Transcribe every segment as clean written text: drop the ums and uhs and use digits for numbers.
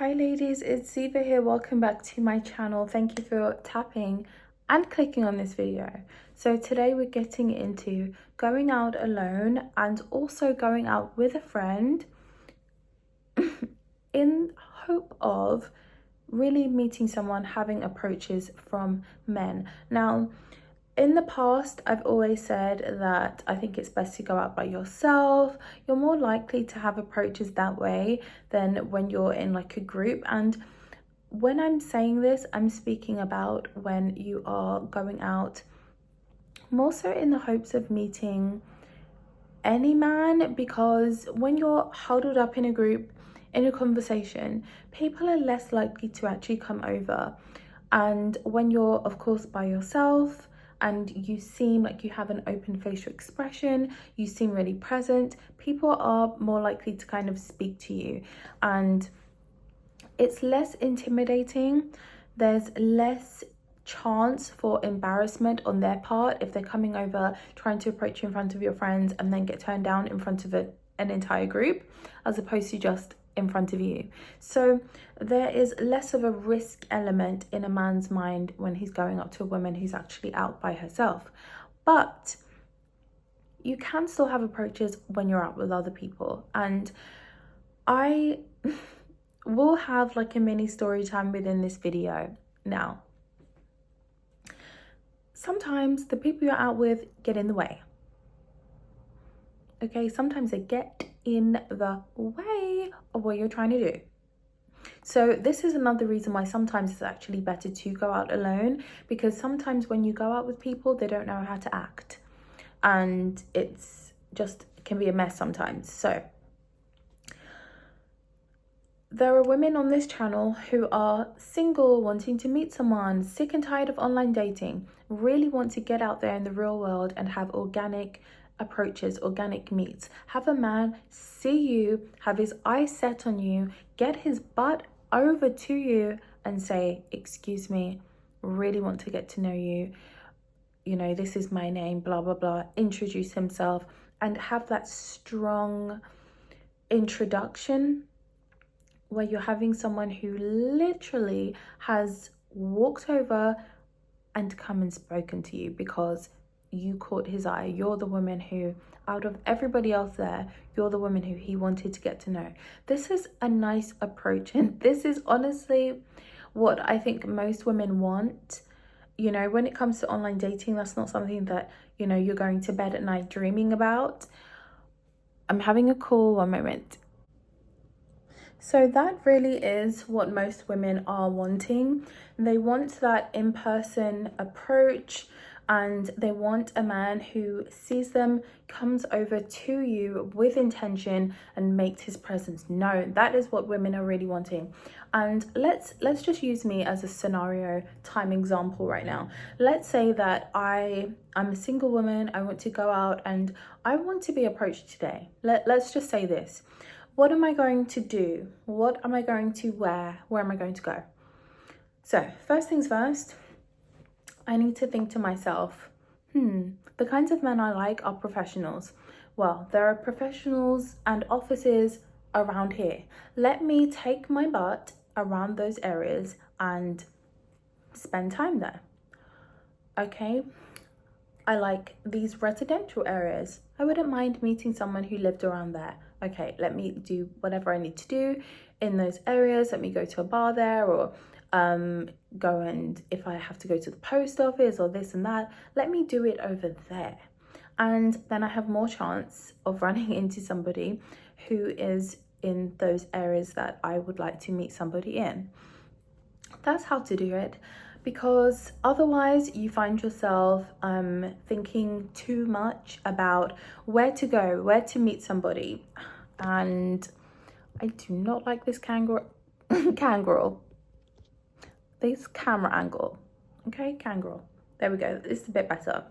Hi ladies, it's Ziva here. Welcome back to my channel. Thank you for tapping and clicking on this video. So today we're getting into going out alone and also going out with a friend in hope of really meeting someone, having approaches from men. Now, in the past, I've always said that I think it's best to go out by yourself. You're more likely to have approaches that way than when you're in like a group. And when I'm saying this, I'm speaking about when you are going out more so in the hopes of meeting any man, because when you're huddled up in a group, in a conversation, people are less likely to actually come over. And when you're, of course, by yourself, and you seem like you have an open facial expression, you seem really present, people are more likely to kind of speak to you, and it's less intimidating. There's less chance for embarrassment on their part if they're coming over trying to approach you in front of your friends and then get turned down in front of an entire group, as opposed to just in front of you. So there is less of a risk element in a man's mind when he's going up to a woman who's actually out by herself. But you can still have approaches when you're out with other people, and I will have like a mini story time within this video. Now, sometimes the people you're out with get in the way. Okay, sometimes they get in the way of what you're trying to do. So this is another reason why sometimes it's actually better to go out alone, because sometimes when you go out with people, they don't know how to act, and it can be a mess sometimes. So there are women on this channel who are single, wanting to meet someone, sick and tired of online dating, really want to get out there in the real world and have organic approaches, organic meets. Have a man see you, have his eyes set on you, get his butt over to you and say, excuse me, really want to get to know you. You know, this is my name, blah, blah, blah. Introduce himself and have that strong introduction where you're having someone who literally has walked over and come and spoken to you because you caught his eye. You're the woman who, out of everybody else there, you're the woman who he wanted to get to know. This is a nice approach, and this is honestly what I think most women want. You know, when it comes to online dating, that's not something that, you know, you're going to bed at night dreaming about. I'm having a call, one moment. So that really is what most women are wanting. They want that in-person approach, and they want a man who sees them, comes over to you with intention and makes his presence known. That is what women are really wanting. And let's just use me as a scenario time example right now. Let's say that I'm a single woman, I want to go out and I want to be approached today. Let's just say this. What am I going to do? What am I going to wear? Where am I going to go? So first things first, I need to think to myself, the kinds of men I like are professionals. Well, there are professionals and offices around here. Let me take my butt around those areas and spend time there. Okay, I like these residential areas. I wouldn't mind meeting someone who lived around there. Okay, let me do whatever I need to do in those areas. Let me go to a bar there, or go, and if I have to go to the post office or this and that, let me do it over there. And then I have more chance of running into somebody who is in those areas that I would like to meet somebody in. That's how to do it, because otherwise you find yourself thinking too much about where to go, where to meet somebody. And I do not like this this camera angle. Okay, kangaroo. There we go. This is a bit better.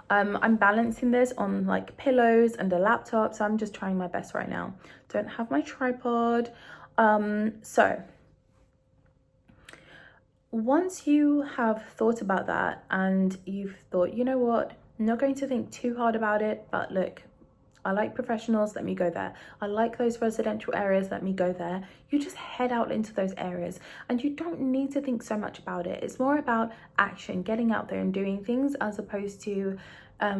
I'm balancing this on like pillows and a laptop, so I'm just trying my best right now. Don't have my tripod. So once you have thought about that and you've thought, you know what, I'm not going to think too hard about it, but look, I like professionals, let me go there. I like those residential areas, let me go there. You just head out into those areas and you don't need to think so much about it. It's more about action, getting out there and doing things, as opposed to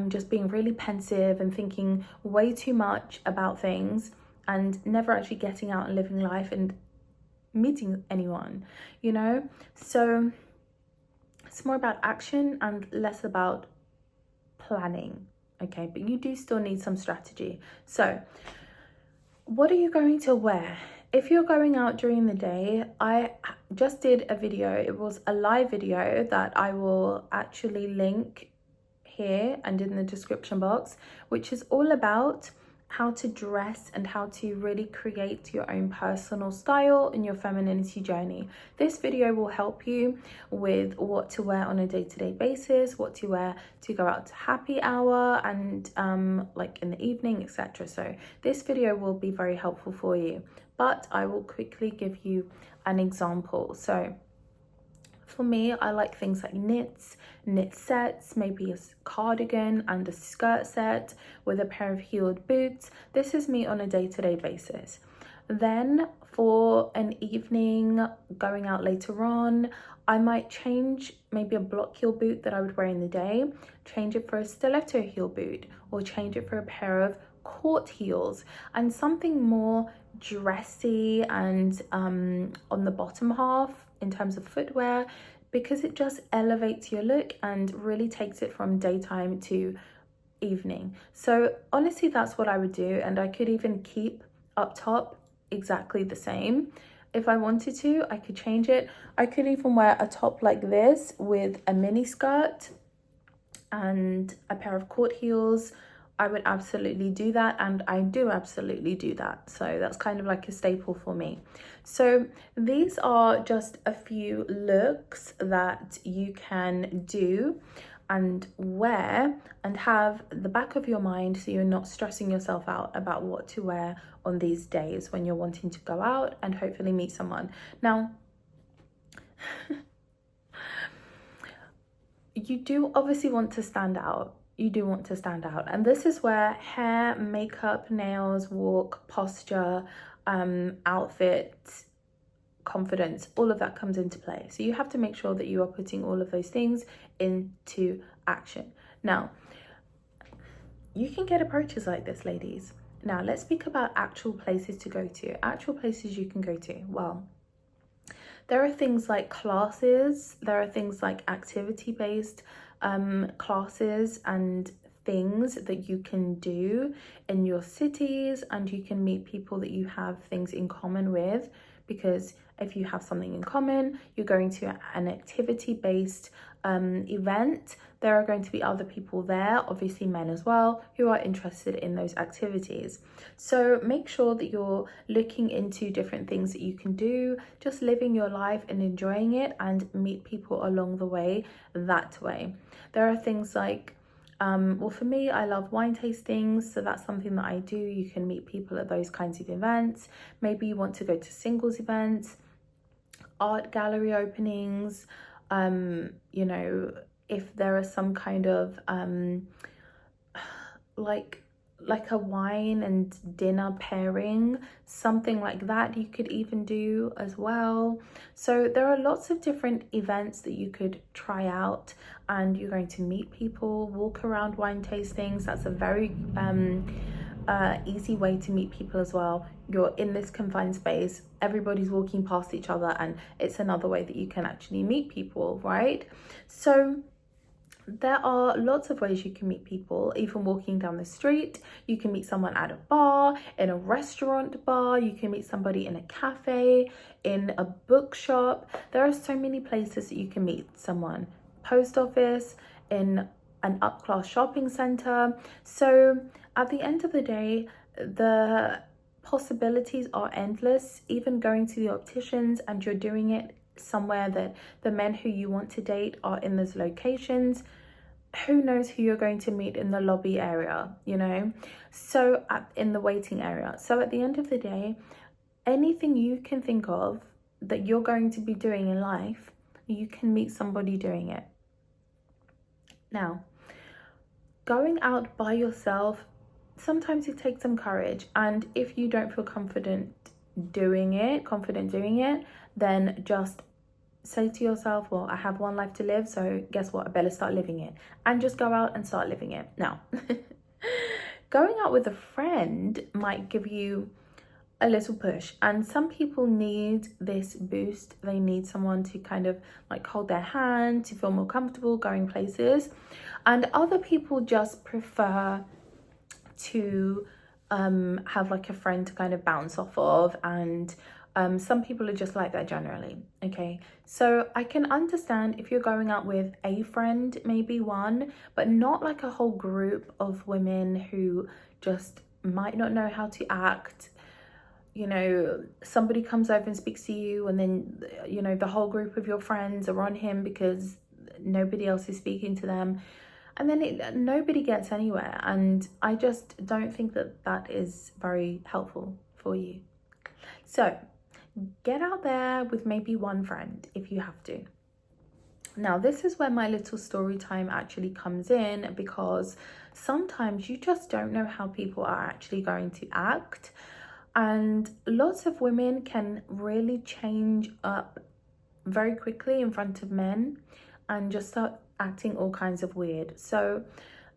just being really pensive and thinking way too much about things and never actually getting out and living life and meeting anyone, you know? So it's more about action and less about planning. Okay, but you do still need some strategy. So what are you going to wear? If you're going out during the day, I just did a video. It was a live video that I will actually link here and in the description box, which is all about how to dress and how to really create your own personal style in your femininity journey. This video will help you with what to wear on a day-to-day basis, what to wear to go out to happy hour and like in the evening, etc. So this video will be very helpful for you, but I will quickly give you an example. So for me, I like things like knit sets, maybe a cardigan and a skirt set with a pair of heeled boots. This is me on a day-to-day basis. Then for an evening, going out later on, I might change maybe a block heel boot that I would wear in the day, change it for a stiletto heel boot, or change it for a pair of court heels and something more dressy and on the bottom half in terms of footwear, because it just elevates your look and really takes it from daytime to evening. So honestly, that's what I would do, and I could even keep up top exactly the same. If I wanted to, I could change it. I could even wear a top like this with a mini skirt and a pair of court heels. I would absolutely do that, and I do absolutely do that. So that's kind of like a staple for me. So these are just a few looks that you can do and wear and have the back of your mind, so you're not stressing yourself out about what to wear on these days when you're wanting to go out and hopefully meet someone. Now, you do obviously want to stand out. You do want to stand out, and this is where hair, makeup, nails, walk, posture, outfit, confidence, all of that comes into play. So you have to make sure that you are putting all of those things into action. Now, you can get approaches like this, ladies. Now let's speak about actual places to go to. Actual places you can go to. Well, there are things like classes, there are things like activity-based classes and things that you can do in your cities, and you can meet people that you have things in common with, because if you have something in common, you're going to an activity-based event, there are going to be other people there, obviously men as well, who are interested in those activities. So make sure that you're looking into different things that you can do, just living your life and enjoying it, and meet people along the way that way. There are things like well, for me, I love wine tastings, so that's something that I do. You can meet people at those kinds of events. Maybe you want to go to singles events, art gallery openings, you know, if there are some kind of like a wine and dinner pairing, something like that you could even do as well. So there are lots of different events that you could try out, and you're going to meet people, walk around wine tastings. That's a very easy way to meet people as well. You're in this confined space, everybody's walking past each other, and it's another way that you can actually meet people, right? So there are lots of ways you can meet people, even walking down the street. You can meet someone at a bar, in a restaurant bar, you can meet somebody in a cafe, in a bookshop. There are so many places that you can meet someone. Post office, in an up-class shopping center. So at the end of the day, the possibilities are endless. Even going to the opticians and you're doing it somewhere that the men who you want to date are in those locations, who knows who you're going to meet in the lobby area, you know, so in the waiting area. So at the end of the day, anything you can think of that you're going to be doing in life, you can meet somebody doing it. Now, going out by yourself sometimes it takes some courage. And if you don't feel confident doing it, then just say to yourself, well, I have one life to live, so guess what, I better start living it, and just go out and start living it. Now going out with a friend might give you a little push, and some people need this boost. They need someone to kind of like hold their hand to feel more comfortable going places, and other people just prefer to have like a friend to kind of bounce off of, and some people are just like that generally. Okay, so I can understand if you're going out with a friend, maybe one, but not like a whole group of women who just might not know how to act. You know, somebody comes over and speaks to you, and then, you know, the whole group of your friends are on him because nobody else is speaking to them, and then nobody gets anywhere. And I just don't think that that is very helpful for you. So get out there with maybe one friend if you have to. Now, this is where my little story time actually comes in, because sometimes you just don't know how people are actually going to act. And lots of women can really change up very quickly in front of men and just start acting all kinds of weird. So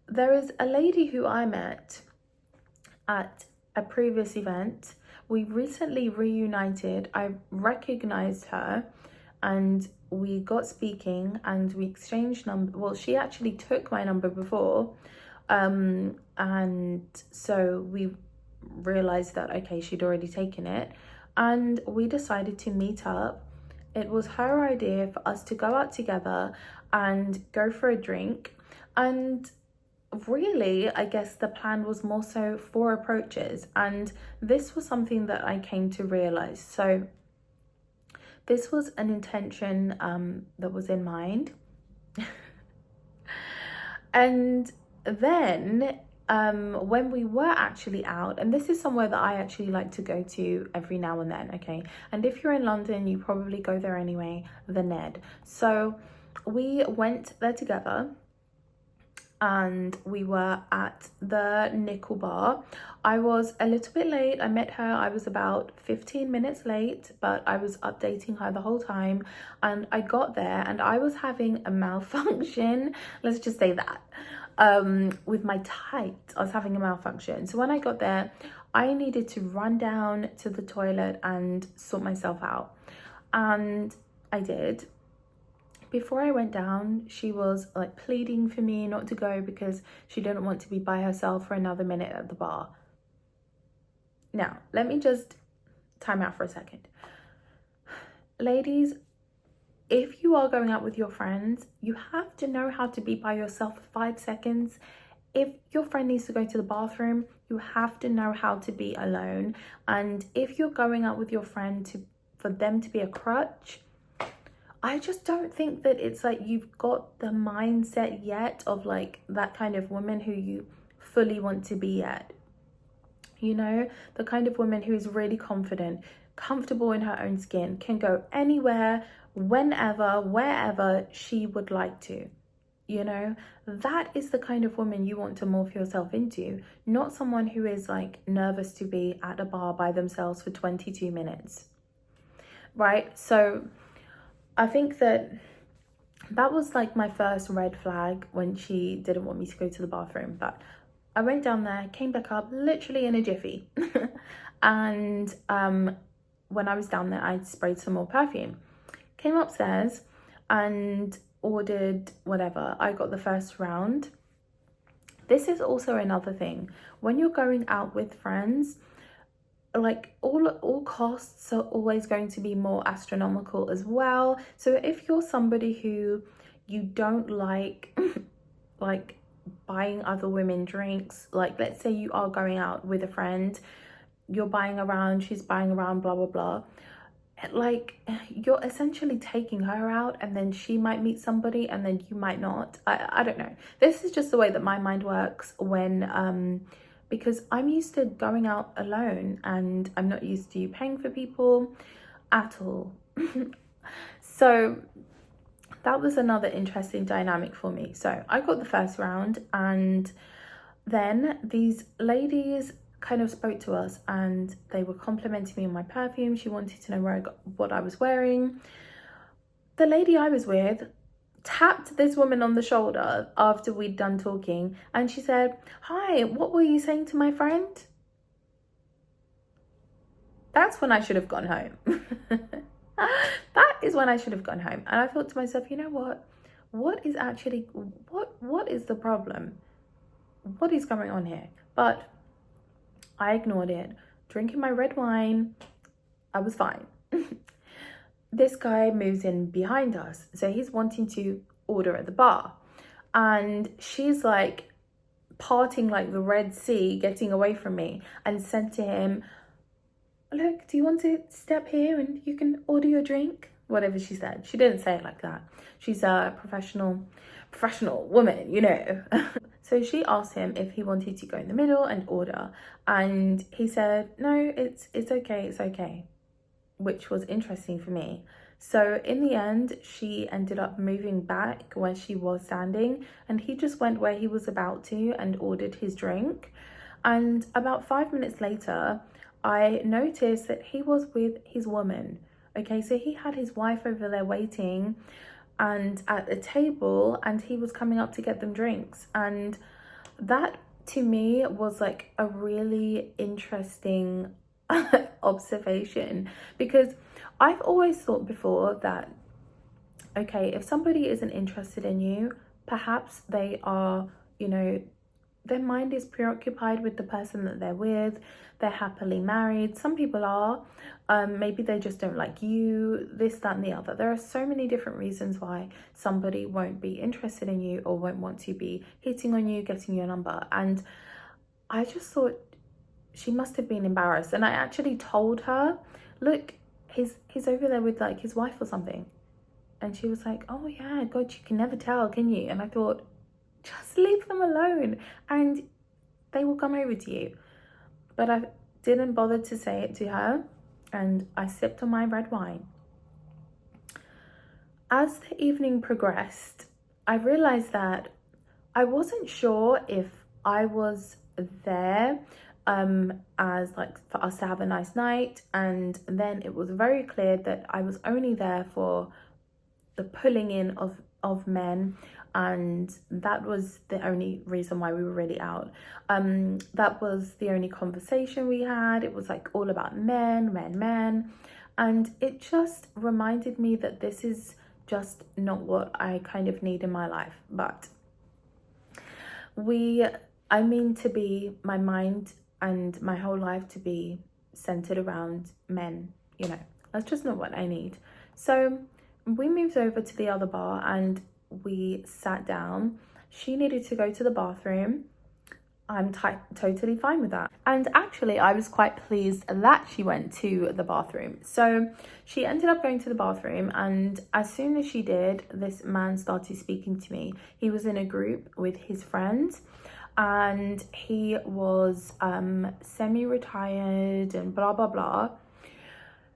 there is a lady who I met at a previous event. We recently reunited. I recognized her and we got speaking and we exchanged number. Well, she actually took my number before. And so we realized that, okay, she'd already taken it, and we decided to meet up. It was her idea for us to go out together and go for a drink, and really, I guess the plan was more so 4 approaches, and this was something that I came to realize. So this was an intention that was in mind. And then when we were actually out, and this is somewhere that I actually like to go to every now and then, okay, and if you're in London, you probably go there anyway, the Ned. So we went there together and we were at the Nickel Bar. I was a little bit late. I met her, I was about 15 minutes late, but I was updating her the whole time, and I got there and I was having a malfunction, let's just say that. With my tights, I was having a malfunction. So when I got there, I needed to run down to the toilet and sort myself out, and I did. Before I went down, she was like pleading for me not to go because she didn't want to be by herself for another minute at the bar. Now, let me just time out for a second. Ladies, if you are going out with your friends, you have to know how to be by yourself for 5 seconds. If your friend needs to go to the bathroom, you have to know how to be alone. And if you're going out with your friend for them to be a crutch, I just don't think that it's like you've got the mindset yet of like that kind of woman who you fully want to be yet. You know, the kind of woman who is really confident, comfortable in her own skin, can go anywhere, whenever, wherever she would like to. You know, that is the kind of woman you want to morph yourself into, not someone who is like nervous to be at a bar by themselves for 22 minutes. Right? So I think that was like my first red flag when she didn't want me to go to the bathroom. But I went down there, came back up literally in a jiffy. And when I was down there, I sprayed some more perfume. Came upstairs and ordered whatever. I got the first round. This is also another thing. When you're going out with friends, like all costs are always going to be more astronomical as well. So if you're somebody who you don't like like buying other women drinks, like let's say you are going out with a friend, you're buying around, she's buying around, blah blah blah, like you're essentially taking her out, and then she might meet somebody and then you might not. I don't know, this is just the way that my mind works when because I'm used to going out alone and I'm not used to paying for people at all. So that was another interesting dynamic for me. So I got the first round, and Then these ladies kind of spoke to us and they were complimenting me on my perfume. She wanted to know what I was wearing. The lady I was with tapped this woman on the shoulder after we'd done talking, and she said, "Hi, what were you saying to my friend?" That's when I should have gone home. That is when I should have gone home. And I thought to myself, you know what? What is the problem? What is going on here? But I ignored it. Drinking my red wine, I was fine. This guy moves in behind us. So he's wanting to order at the bar. And she's like parting like the Red Sea, getting away from me, and said to him, "Look, do you want to step here and you can order your drink?" Whatever she said. She didn't say it like that. She's a professional woman, you know. So she asked him if he wanted to go in the middle and order. And he said, "No, it's okay, it's okay." Which was interesting for me. So in the end, she ended up moving back where she was standing, and he just went where he was about to and ordered his drink. And about 5 minutes later, I noticed that he was with his woman. Okay, so he had his wife over there waiting and at a table, and he was coming up to get them drinks. And that to me was like a really interesting observation, because I've always thought before that, okay, if somebody isn't interested in you, perhaps they are, you know, their mind is preoccupied with the person that they're with. They're happily married. Some people are. Maybe they just don't like you, this, that, and the other. There are so many different reasons why somebody won't be interested in you or won't want to be hitting on you, getting your number. And I just thought she must have been embarrassed. And I actually told her, "Look, he's over there with like his wife or something." And she was like, "Oh yeah, God, you can never tell, can you?" And I thought, just leave them alone and they will come over to you. But I didn't bother to say it to her, and I sipped on my red wine. As the evening progressed, I realized that I wasn't sure if I was there as like for us to have a nice night, and then it was very clear that I was only there for the pulling in of men, and that was the only reason why we were really out. That was the only conversation we had. It was like all about men, and it just reminded me that this is just not what I kind of need in my life. But I mean to be my mind and my whole life to be centered around men, you know, that's just not what I need. So we moved over to the other bar and we sat down. She needed to go to the bathroom. I'm totally fine with that. And actually, I was quite pleased that she went to the bathroom. So she ended up going to the bathroom, and as soon as she did, this man started speaking to me. He was in a group with his friends, and he was semi-retired and blah, blah, blah.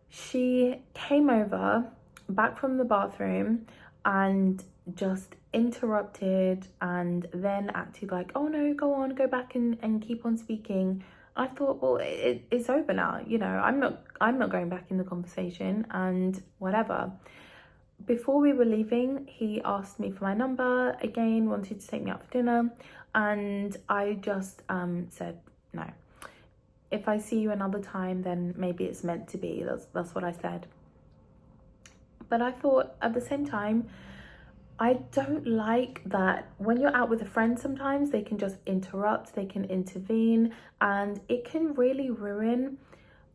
She came over back from the bathroom and just interrupted and then acted like, "Oh no, go on, go back and keep on speaking." I thought, well, it's over now, you know, I'm not going back in the conversation and whatever. Before we were leaving, he asked me for my number again, wanted to take me out for dinner, and I just said no. If I see you another time, then maybe it's meant to be. That's what I said. But I thought at the same time, I don't like that when you're out with a friend, sometimes they can just interrupt, they can intervene, and it can really ruin,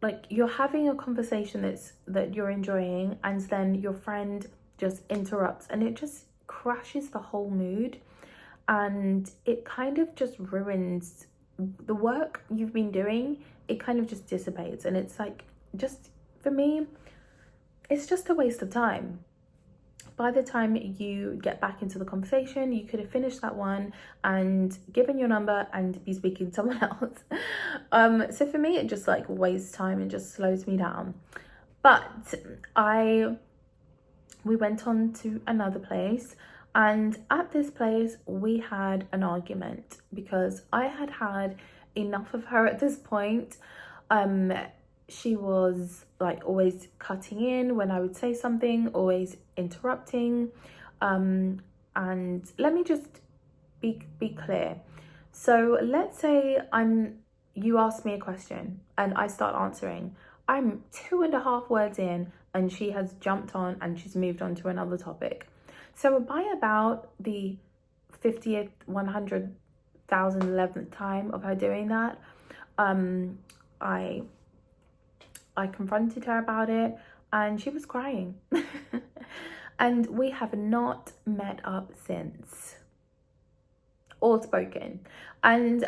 like, you're having a conversation that you're enjoying, and then your friend just interrupts, and it just crashes the whole mood, and it kind of just ruins the work you've been doing. It kind of just dissipates, and it's like, just for me, it's just a waste of time. By the time you get back into the conversation, you could have finished that one and given your number and be speaking to someone else. So for me, it just like wastes time and just slows me down. But we went on to another place. And at this place, we had an argument because I had had enough of her at this point. She was like always cutting in when I would say something, always interrupting. And let me just be clear. So let's say you ask me a question and I start answering. I'm 2.5 words in and she has jumped on and she's moved on to another topic. So by about the 50th, 100,000, 11th time of her doing that, I confronted her about it and she was crying. And we have not met up since or spoken. And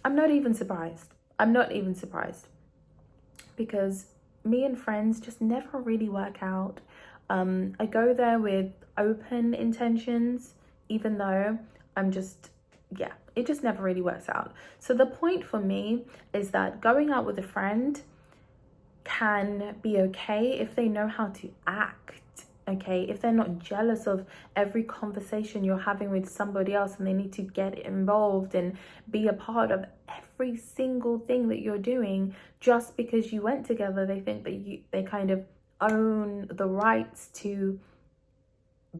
I'm not even surprised. Because me and friends just never really work out. I go there with open intentions, even though it just never really works out. So the point for me is that going out with a friend can be okay if they know how to act, okay? If they're not jealous of every conversation you're having with somebody else and they need to get involved and be a part of every single thing that you're doing just because you went together. They think that they kind of own the rights to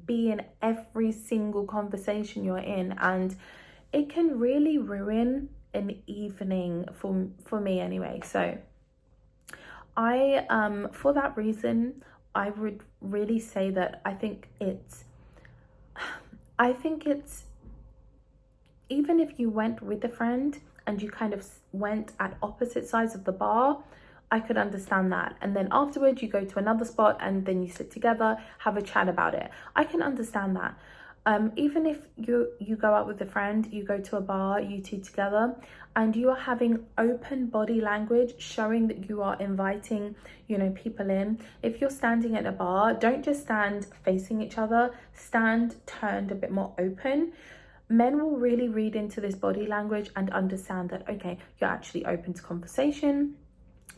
be in every single conversation you're in, and it can really ruin an evening for me anyway. So I for that reason, I would really say that I think it's even if you went with a friend and you kind of went at opposite sides of the bar, I could understand that. And then afterwards you go to another spot and then you sit together, have a chat about it. I can understand that. Even if you go out with a friend, you go to a bar, you two together, and you are having open body language showing that you are inviting, people in. If you're standing at a bar, don't just stand facing each other, stand turned a bit more open. Men will really read into this body language and understand that, okay, you're actually open to conversation,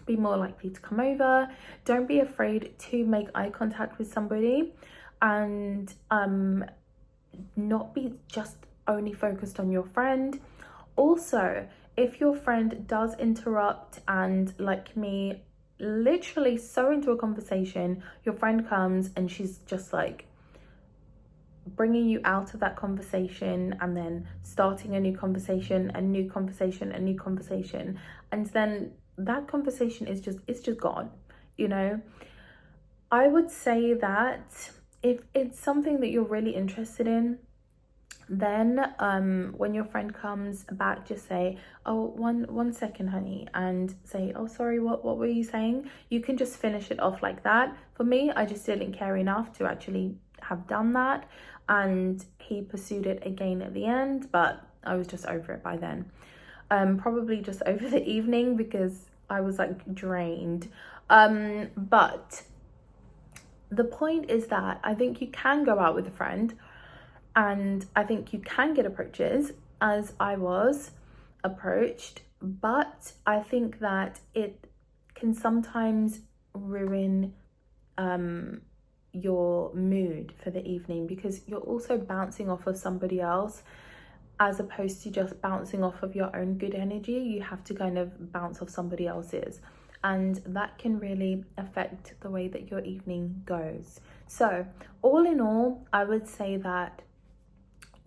be more likely to come over. Don't be afraid to make eye contact with somebody, and not be just only focused on your friend. Also, if your friend does interrupt and, like me, literally so into a conversation, your friend comes and she's just like bringing you out of that conversation and then starting a new conversation, a new conversation, a new conversation, and then that conversation is just gone. I would say that if it's something that you're really interested in, then when your friend comes back, just say, oh, one second, honey, and say, oh, sorry, what were you saying? You can just finish it off like that. For me, I just didn't care enough to actually have done that, and he pursued it again at the end, but I was just over it by then. Probably just over the evening because I was like drained. But the point is that I think you can go out with a friend, and I think you can get approaches, as I was approached, but I think that it can sometimes ruin your mood for the evening, because you're also bouncing off of somebody else as opposed to just bouncing off of your own good energy. You have to kind of bounce off somebody else's, and that can really affect the way that your evening goes. So all in all, I would say that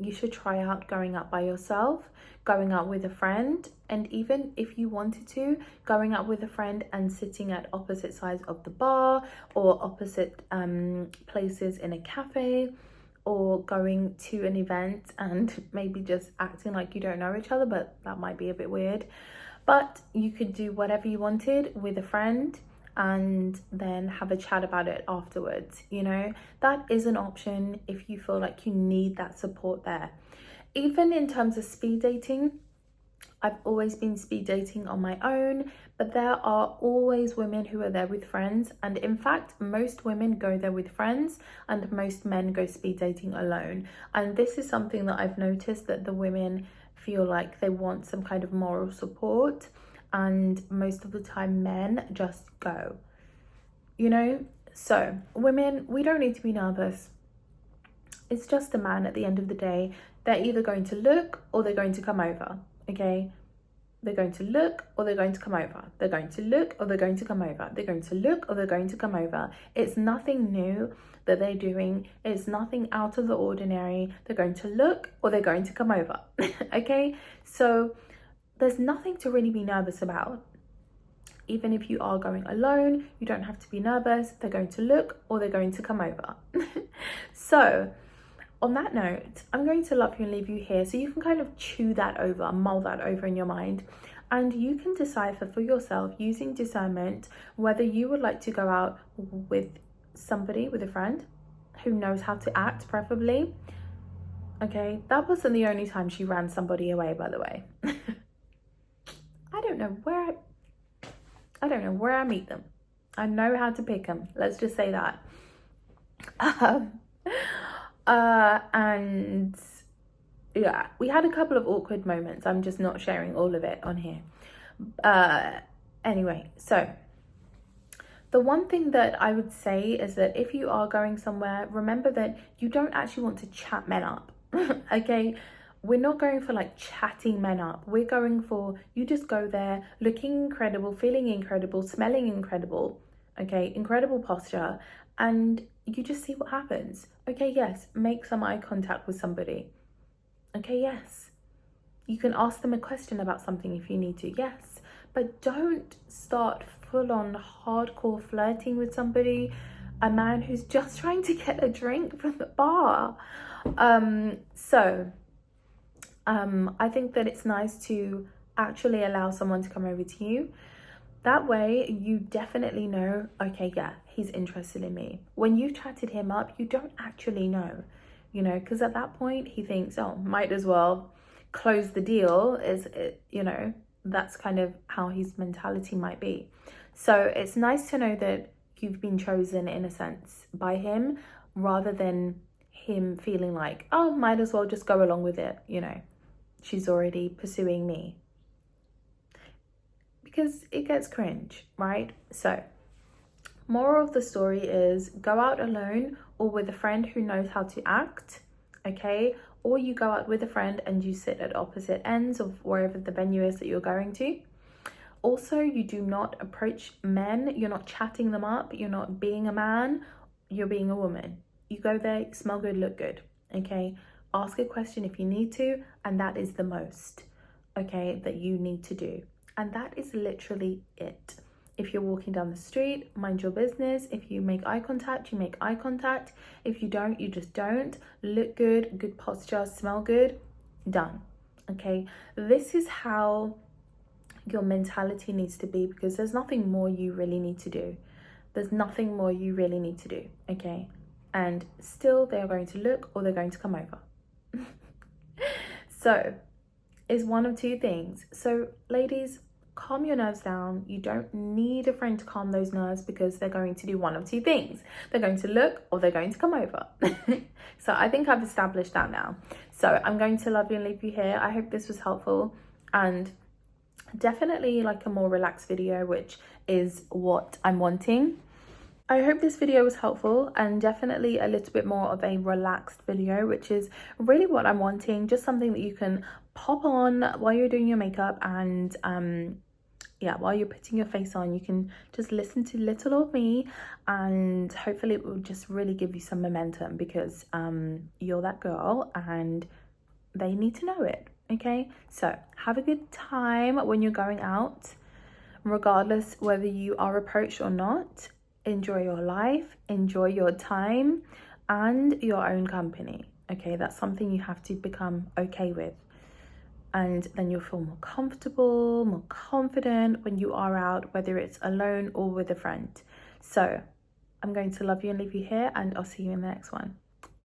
you should try out going out by yourself, going out with a friend, and even if you wanted to, going out with a friend and sitting at opposite sides of the bar or opposite places in a cafe, or going to an event and maybe just acting like you don't know each other, but that might be a bit weird. But you could do whatever you wanted with a friend and then have a chat about it afterwards. That is an option if you feel like you need that support there. Even in terms of speed dating, I've always been speed dating on my own, but there are always women who are there with friends. And in fact, most women go there with friends and most men go speed dating alone. And this is something that I've noticed, that the women feel like they want some kind of moral support, and most of the time men just go. So women, we don't need to be nervous. It's just a man at the end of the day. They're either going to look or they're going to come over, okay? They're going to look or they're going to come over. They're going to look or they're going to come over. They're going to look or they're going to come over. It's nothing new that they're doing. It's nothing out of the ordinary. They're going to look or they're going to come over, okay? So there's nothing to really be nervous about. Even if you are going alone, you don't have to be nervous. They're going to look or they're going to come over. So on that note, I'm going to love you and leave you here so you can kind of chew that over, mull that over in your mind, and you can decipher for yourself using discernment whether you would like to go out with somebody, with a friend who knows how to act, preferably. Okay, that wasn't the only time she ran somebody away, by the way. I don't know where I meet them. I know how to pick them. Let's just say that. And yeah, we had a couple of awkward moments. I'm just not sharing all of it on here. Anyway, so the one thing that I would say is that if you are going somewhere, remember that you don't actually want to chat men up. Okay, we're not going for like chatting men up. We're going for, you just go there looking incredible, feeling incredible, smelling incredible, okay, incredible posture, and you just see what happens. Okay, yes, make some eye contact with somebody. Okay, yes, you can ask them a question about something if you need to, yes, but don't start full on hardcore flirting with somebody, a man who's just trying to get a drink from the bar. I think that it's nice to actually allow someone to come over to you. That way you definitely know, okay, yeah, he's interested in me. When you've chatted him up, you don't actually know, you know, because at that point he thinks, oh, might as well close the deal, you know, that's kind of how his mentality might be. So it's nice to know that you've been chosen in a sense by him, rather than him feeling like, oh, might as well just go along with it, you know, she's already pursuing me. Because it gets cringe, right? So moral of the story is go out alone or with a friend who knows how to act, okay? Or you go out with a friend and you sit at opposite ends of wherever the venue is that you're going to. Also, you do not approach men. You're not chatting them up. You're not being a man. You're being a woman. You go there, smell good, look good, okay? Ask a question if you need to, and that is the most, okay, that you need to do. And that is literally it. If you're walking down the street, mind your business. If you make eye contact, you make eye contact. If you don't, you just don't. Look good, good posture, smell good, done, okay? This is how your mentality needs to be, because there's nothing more you really need to do. There's nothing more you really need to do, okay? And still they are going to look or they're going to come over. So it's one of two things. So ladies, calm your nerves down. You don't need a friend to calm those nerves, because they're going to do one of two things. They're going to look or they're going to come over. So I think I've established that now. So I'm going to love you and leave you here. I hope this was helpful, and definitely like a more relaxed video, which is what I'm wanting. I hope this video was helpful, and definitely a little bit more of a relaxed video, which is really what I'm wanting. Just something that you can pop on while you're doing your makeup, and yeah, while you're putting your face on, you can just listen to little old me, and hopefully it will just really give you some momentum, because you're that girl and they need to know it, okay? So have a good time when you're going out, regardless whether you are approached or not. Enjoy your life, enjoy your time and your own company, okay? That's something you have to become okay with, and then you'll feel more comfortable, more confident when you are out, whether it's alone or with a friend. So I'm going to love you and leave you here, and I'll see you in the next one.